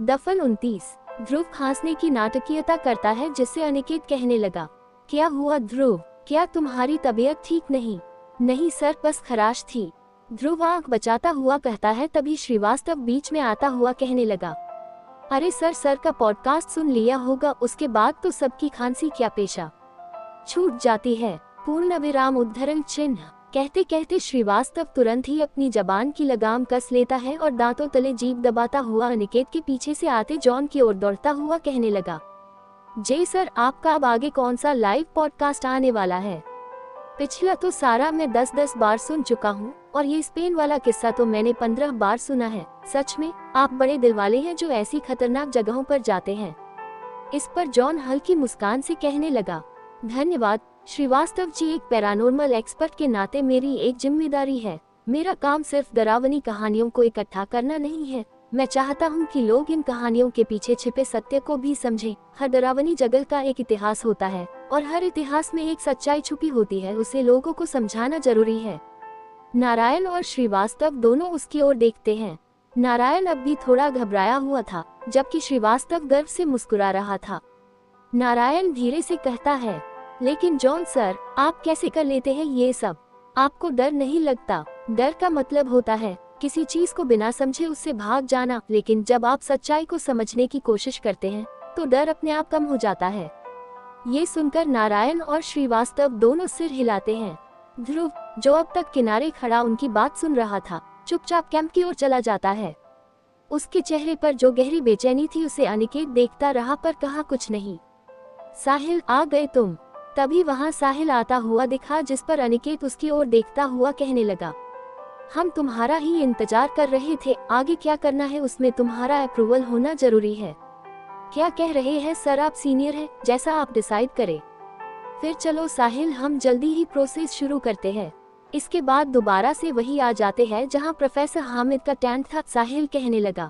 दफन 29। ध्रुव खांसने की नाटकीयता करता है जिससे अनिकेत कहने लगा, क्या हुआ ध्रुव, क्या तुम्हारी तबीयत ठीक नहीं? नहीं सर, बस खराश थी। ध्रुव आंख बचाता हुआ कहता है। तभी श्रीवास्तव बीच में आता हुआ कहने लगा, अरे सर का पॉडकास्ट सुन लिया होगा, उसके बाद तो सबकी खांसी क्या पेशा छूट जाती है। पूर्ण विराम उद्धरण चिन्ह। कहते कहते श्रीवास्तव तुरंत ही अपनी जबान की लगाम कस लेता है और दांतों तले जीभ दबाता हुआ अनिकेत के पीछे से आते जॉन की ओर दौड़ता हुआ कहने लगा, जय सर, आपका अब आगे कौन सा लाइव पॉडकास्ट आने वाला है? पिछला तो सारा मैं 10-10 बार सुन चुका हूँ और ये स्पेन वाला किस्सा तो मैंने 15 बार सुना है। सच में आप बड़े दिलवाले हैं जो ऐसी खतरनाक जगहों पर जाते हैं। इस पर जॉन हल्की मुस्कान से कहने लगा, धन्यवाद श्रीवास्तव जी, एक पैरानॉर्मल एक्सपर्ट के नाते मेरी एक जिम्मेदारी है। मेरा काम सिर्फ डरावनी कहानियों को इकट्ठा करना नहीं है, मैं चाहता हूँ कि लोग इन कहानियों के पीछे छिपे सत्य को भी समझें। हर डरावनी जगह का एक इतिहास होता है और हर इतिहास में एक सच्चाई छुपी होती है, उसे लोगों को समझाना जरूरी है। नारायण और श्रीवास्तव दोनों उसकी ओर देखते हैं। नारायण अब भी थोड़ा घबराया हुआ था, जबकि श्रीवास्तव गर्व से मुस्कुरा रहा था। नारायण धीरे से कहता है, लेकिन जॉन सर, आप कैसे कर लेते हैं ये सब? आपको डर नहीं लगता? डर का मतलब होता है किसी चीज को बिना समझे उससे भाग जाना, लेकिन जब आप सच्चाई को समझने की कोशिश करते हैं तो डर अपने आप कम हो जाता है। ये सुनकर नारायण और श्रीवास्तव दोनों सिर हिलाते हैं। ध्रुव, जो अब तक किनारे खड़ा उनकी बात सुन रहा था, चुपचाप कैंप की ओर चला जाता है। उसके चेहरे पर जो गहरी बेचैनी थी उसे अनिकेत देखता रहा पर कहा कुछ नहीं। साहिल, आ गए तुम? तभी वहां साहिल आता हुआ दिखा, जिस पर अनिकेत उसकी ओर देखता हुआ कहने लगा, हम तुम्हारा ही इंतजार कर रहे थे, आगे क्या करना है उसमें तुम्हारा अप्रूवल होना जरूरी है। क्या कह रहे हैं सर, आप सीनियर हैं, जैसा आप डिसाइड करें। फिर चलो साहिल, हम जल्दी ही प्रोसेस शुरू करते हैं। इसके बाद दोबारा से वही आ जाते हैं जहां प्रोफेसर हामिद का टेंट था। साहिल कहने लगा,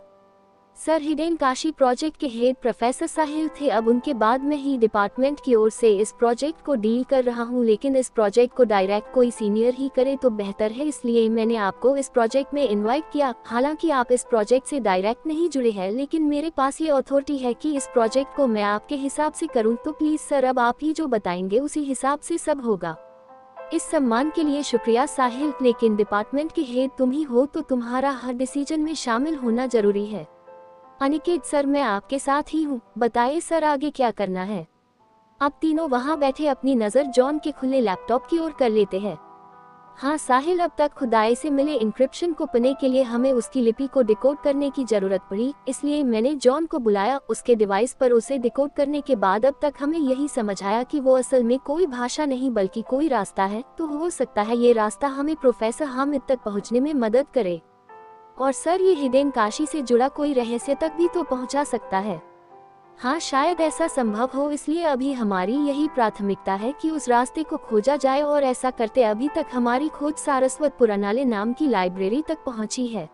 सर, हिडेन काशी प्रोजेक्ट के हेड प्रोफेसर साहिल थे। अब उनके बाद मैं ही डिपार्टमेंट की ओर से इस प्रोजेक्ट को डील कर रहा हूं, लेकिन इस प्रोजेक्ट को डायरेक्ट कोई सीनियर ही करे तो बेहतर है, इसलिए मैंने आपको इस प्रोजेक्ट में इनवाइट किया। हालांकि आप इस प्रोजेक्ट से डायरेक्ट नहीं जुड़े हैं, लेकिन मेरे पास ये अथॉरिटी है कि इस प्रोजेक्ट को मैं आपके हिसाब से करूँ, तो प्लीज सर, अब आप ही जो बताएंगे उसी हिसाब से सब होगा। इस सम्मान के लिए शुक्रिया साहिल, लेकिन डिपार्टमेंट के हेड तुम ही हो, तो तुम्हारा हर डिसीजन में शामिल होना जरूरी है। अनिकेत सर, मैं आपके साथ ही हूँ, बताइए सर आगे क्या करना है। अब तीनों वहाँ बैठे अपनी नज़र जॉन के खुले लैपटॉप की ओर कर लेते हैं। हाँ साहिल, अब तक खुदाई से मिले इंक्रिप्शन को पढ़ने के लिए हमें उसकी लिपि को डिकोड करने की जरूरत पड़ी, इसलिए मैंने जॉन को बुलाया। उसके डिवाइस पर उसे डिकोड करने के बाद अब तक हमें यही समझ आया कि वो असल में कोई भाषा नहीं बल्कि कोई रास्ता है। तो हो सकता है ये रास्ता हमें प्रोफेसर हामिद तक पहुँचने में मदद करे, और सर, ये हिडेन काशी से जुड़ा कोई रहस्य तक भी तो पहुंचा सकता है। हाँ, शायद ऐसा संभव हो, इसलिए अभी हमारी यही प्राथमिकता है कि उस रास्ते को खोजा जाए, और ऐसा करते अभी तक हमारी खोज सारस्वत पुरानाले नाम की लाइब्रेरी तक पहुंची है।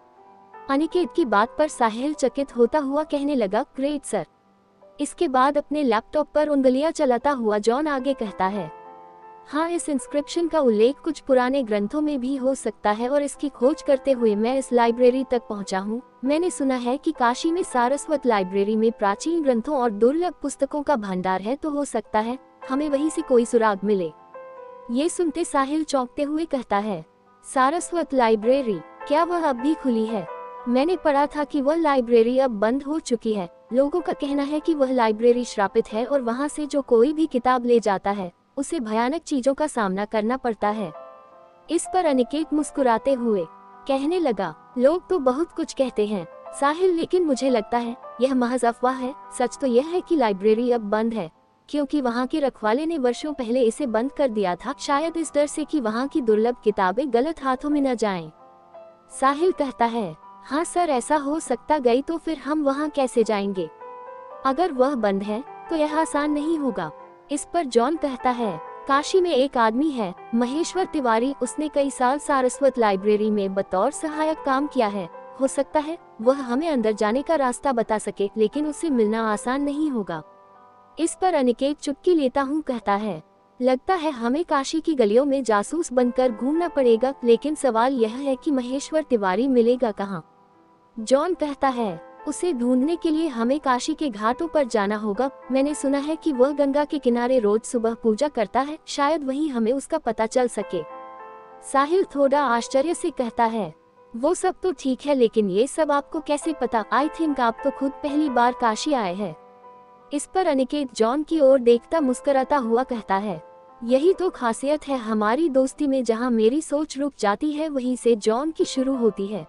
अनिकेत की बात पर साहिल चकित होता हुआ कहने लगा, ग्रेट सर। इसके बाद अपने लैपटॉप पर उंगलियां चलाता हुआ जॉन आगे कहता है, हाँ, इस इंस्क्रिप्शन का उल्लेख कुछ पुराने ग्रंथों में भी हो सकता है, और इसकी खोज करते हुए मैं इस लाइब्रेरी तक पहुंचा हूँ। मैंने सुना है कि काशी में सारस्वत लाइब्रेरी में प्राचीन ग्रंथों और दुर्लभ पुस्तकों का भंडार है, तो हो सकता है हमें वहीं से कोई सुराग मिले। ये सुनते साहिल चौंकते हुए कहता है, सारस्वत लाइब्रेरी, क्या वह अब भी खुली है? मैंने पढ़ा था कि वह लाइब्रेरी अब बंद हो चुकी है। लोगों का कहना है कि वह लाइब्रेरी श्रापित है और वहाँ से जो कोई भी किताब ले जाता है उसे भयानक चीजों का सामना करना पड़ता है। इस पर अनिकेत मुस्कुराते हुए कहने लगा, लोग तो बहुत कुछ कहते हैं साहिल, लेकिन मुझे लगता है यह महज अफवाह है। सच तो यह है कि लाइब्रेरी अब बंद है, क्योंकि वहाँ के रखवाले ने वर्षों पहले इसे बंद कर दिया था, शायद इस डर से कि वहाँ की दुर्लभ किताबें गलत हाथों में न जाएं। साहिल कहता है, हाँ सर, ऐसा हो सकता। गई तो फिर हम वहाँ कैसे जाएंगे? अगर वह बंद है तो यह आसान नहीं होगा। इस पर जॉन कहता है, काशी में एक आदमी है, महेश्वर तिवारी, उसने कई साल सारस्वत लाइब्रेरी में बतौर सहायक काम किया है। हो सकता है वह हमें अंदर जाने का रास्ता बता सके, लेकिन उससे मिलना आसान नहीं होगा। इस पर अनिकेत चुटकी लेता हूँ कहता है, लगता है हमें काशी की गलियों में जासूस बनकर घूमना पड़ेगा, लेकिन सवाल यह है कि महेश्वर तिवारी मिलेगा कहाँ? जॉन कहता है, उसे ढूंढने के लिए हमें काशी के घाटों पर जाना होगा। मैंने सुना है कि वह गंगा के किनारे रोज सुबह पूजा करता है, शायद वहीं हमें उसका पता चल सके। साहिल थोड़ा आश्चर्य से कहता है, वो सब तो ठीक है, लेकिन ये सब आपको कैसे पता? आई थिंक आप तो खुद पहली बार काशी आए हैं। इस पर अनिकेत जॉन की ओर देखता मुस्कुराता हुआ कहता है, यही तो खासियत है हमारी दोस्ती में, जहाँ मेरी सोच रुक जाती है वहीं से जॉन की शुरू होती है,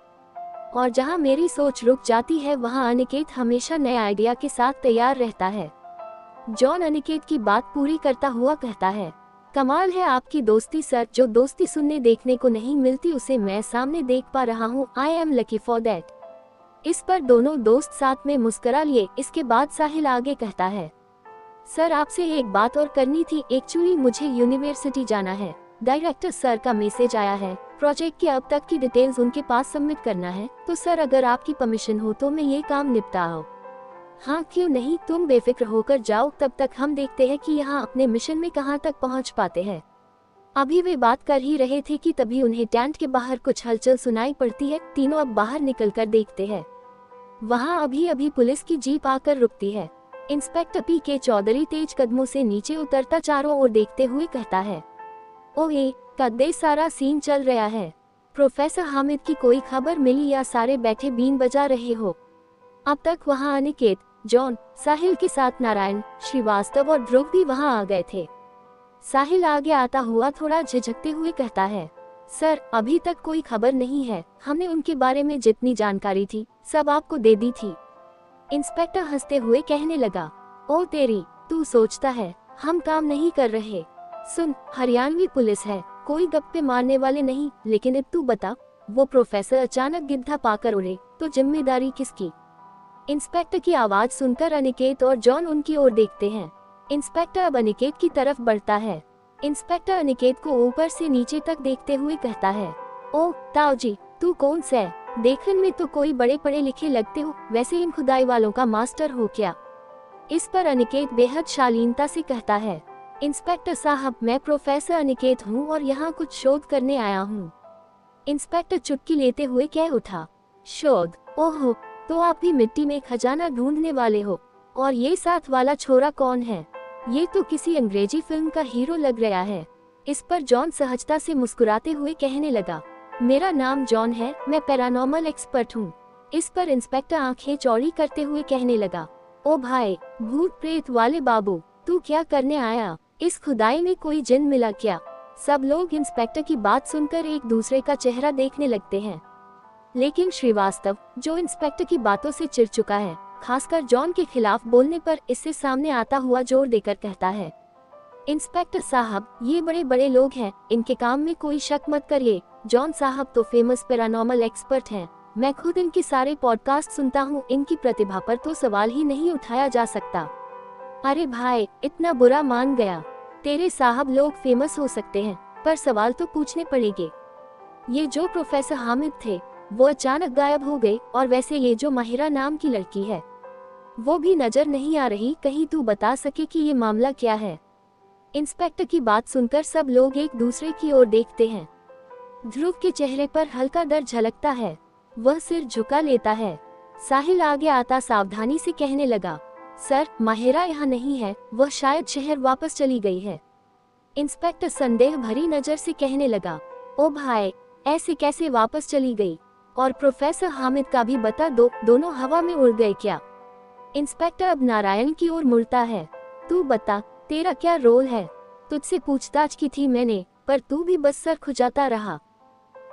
और जहाँ मेरी सोच रुक जाती है वहाँ अनिकेत हमेशा नए आइडिया के साथ तैयार रहता है। जॉन अनिकेत की बात पूरी करता हुआ कहता है, कमाल है आपकी दोस्ती सर, जो दोस्ती सुनने देखने को नहीं मिलती उसे मैं सामने देख पा रहा हूँ। I am lucky for that. इस पर दोनों दोस्त साथ में मुस्कुरा लिए। इसके बाद साहिल आगे कहता है, सर आपसे एक बात और करनी थी। एक्चुअली मुझे यूनिवर्सिटी जाना है, डायरेक्टर सर का मैसेज आया है, प्रोजेक्ट की अब तक की डिटेल्स उनके पास सबमिट करना है, तो सर अगर आपकी परमिशन हो तो मैं ये काम निपटाऊं। हाँ क्यों नहीं, तुम बेफिक्र होकर जाओ, तब तक हम देखते हैं कि यहाँ अपने मिशन में कहाँ तक पहुँच पाते हैं। अभी वे बात कर ही रहे थे कि तभी उन्हें टेंट के बाहर कुछ हलचल सुनाई पड़ती है। तीनों अब बाहर निकलकर देखते हैं, वहाँ अभी अभी पुलिस की जीप आकर रुकती है। Inspector PK. चौधरी तेज कदमों से नीचे उतरता चारों ओर देखते हुए कहता है, ओए कद्दे सारा सीन चल रहा है। प्रोफेसर हामिद की कोई खबर मिली या सारे बैठे बीन बजा रहे हो? अब तक वहाँ अनिकेत, जॉन, साहिल के साथ नारायण, श्रीवास्तव और ध्रुव भी वहाँ आ गए थे। साहिल आगे आता हुआ थोड़ा झिझकते हुए कहता है, सर अभी तक कोई खबर नहीं है, हमने उनके बारे में जितनी जानकारी थी सब आपको दे दी थी। इंस्पेक्टर हंसते हुए कहने लगा, ओ तेरी, तू सोचता है हम काम नहीं कर रहे? सुन, हरियाणवी पुलिस है, कोई गप्पे मारने वाले नहीं। लेकिन अब तू बता, वो प्रोफेसर अचानक गिद्धा पाकर उड़े तो जिम्मेदारी किसकी? इंस्पेक्टर की आवाज सुनकर अनिकेत और जॉन उनकी ओर देखते हैं। इंस्पेक्टर अब अनिकेत की तरफ बढ़ता है। इंस्पेक्टर अनिकेत को ऊपर से नीचे तक देखते हुए कहता है, ओ ताऊ जी, तू कौन सा है? देखने में तो कोई बड़े पढ़े लिखे लगते हो, वैसे इन खुदाई वालों का मास्टर हो क्या? इस पर अनिकेत बेहद शालीनता से कहता है, इंस्पेक्टर साहब मैं प्रोफेसर अनिकेत हूँ और यहाँ कुछ शोध करने आया हूँ। इंस्पेक्टर चुटकी लेते हुए कह उठा, शोध? ओहो, तो आप भी मिट्टी में खजाना ढूंढने वाले हो? और ये साथ वाला छोरा कौन है? ये तो किसी अंग्रेजी फिल्म का हीरो लग रहा है। इस पर जॉन सहजता से मुस्कुराते हुए कहने लगा, मेरा नाम जॉन है, मैं पैरानॉर्मल एक्सपर्ट हूँ। इस पर इंस्पेक्टर आंखें चौड़ी करते हुए कहने लगा, ओ भाई, भूत प्रेत वाले बाबू, तू क्या करने आया? इस खुदाई में कोई जिन मिला क्या? सब लोग इंस्पेक्टर की बात सुनकर एक दूसरे का चेहरा देखने लगते हैं, लेकिन श्रीवास्तव, जो इंस्पेक्टर की बातों से चिढ़ चुका है, खासकर जॉन के खिलाफ बोलने पर, इससे सामने आता हुआ जोर देकर कहता है, इंस्पेक्टर साहब, ये बड़े बड़े लोग हैं, इनके काम में कोई शक मत करिए। जॉन साहब तो फेमस पैरानॉर्मल एक्सपर्ट हैं, मैं खुद इनके सारे पॉडकास्ट सुनता हूँ, इनकी प्रतिभा पर तो सवाल ही नहीं उठाया जा सकता। अरे भाई, इतना बुरा मान गया? तेरे साहब लोग फेमस हो सकते हैं, पर सवाल तो पूछने पड़ेंगे। ये जो प्रोफेसर हामिद थे वो अचानक गायब हो गए, और वैसे ये जो माहिरा नाम की लड़की है वो भी नजर नहीं आ रही। कहीं तू बता सके कि ये मामला क्या है? इंस्पेक्टर की बात सुनकर सब लोग एक दूसरे की ओर देखते हैं। ध्रुव के चेहरे पर हल्का दर्द झलकता है, वह सिर झुका लेता है। साहिल आगे आता सावधानी से कहने लगा, सर माहिरा यहाँ नहीं है, वह शायद शहर वापस चली गई है। इंस्पेक्टर संदेह भरी नजर से कहने लगा, ओ भाई, ऐसे कैसे वापस चली गई? और प्रोफेसर हामिद का भी बता दो, दोनों हवा में उड़ गए क्या? इंस्पेक्टर अब नारायण की ओर मुड़ता है, तू बता, तेरा क्या रोल है? तुझसे पूछताछ की थी मैंने, पर तू भी बस सर खुजाता रहा।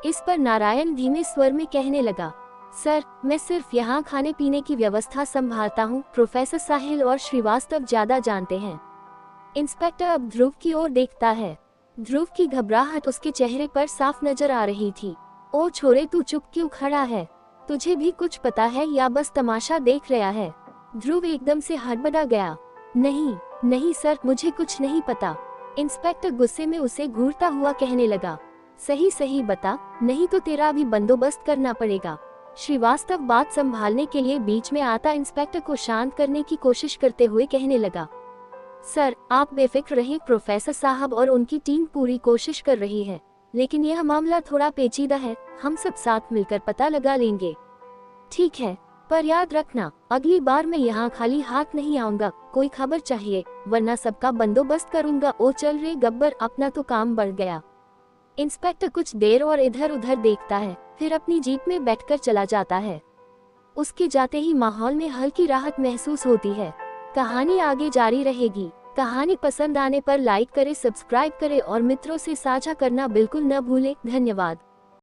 इस पर नारायण धीमे स्वर में कहने लगा, सर मैं सिर्फ यहाँ खाने पीने की व्यवस्था संभालता हूँ, प्रोफेसर साहिल और श्रीवास्तव ज्यादा जानते हैं। इंस्पेक्टर अब ध्रुव की ओर देखता है। ध्रुव की घबराहट उसके चेहरे पर साफ नजर आ रही थी। ओ छोरे, तू चुप क्यों खड़ा है? तुझे भी कुछ पता है या बस तमाशा देख रहा है? ध्रुव एकदम से हड़बड़ा गया, नहीं नहीं सर, मुझे कुछ नहीं पता। इंस्पेक्टर गुस्से में उसे घूरता हुआ कहने लगा, सही सही बता, नहीं तो तेरा अभी बंदोबस्त करना पड़ेगा। श्रीवास्तव बात संभालने के लिए बीच में आता इंस्पेक्टर को शांत करने की कोशिश करते हुए कहने लगा, सर आप बेफिक्र रहें, प्रोफेसर साहब और उनकी टीम पूरी कोशिश कर रही है, लेकिन यह मामला थोड़ा पेचीदा है, हम सब साथ मिलकर पता लगा लेंगे। ठीक है, पर याद रखना, अगली बार मैं यहाँ खाली हाथ नहीं आऊंगा। कोई खबर चाहिए, वरना सबका बंदोबस्त करूंगा। ओ चल रे गब्बर, अपना तो काम बढ़ गया। इंस्पेक्टर कुछ देर और इधर उधर देखता है, फिर अपनी जीप में बैठकर चला जाता है। उसके जाते ही माहौल में हल्की राहत महसूस होती है। कहानी आगे जारी रहेगी। कहानी पसंद आने पर लाइक करें, सब्सक्राइब करें और मित्रों से साझा करना बिल्कुल न भूलें। धन्यवाद।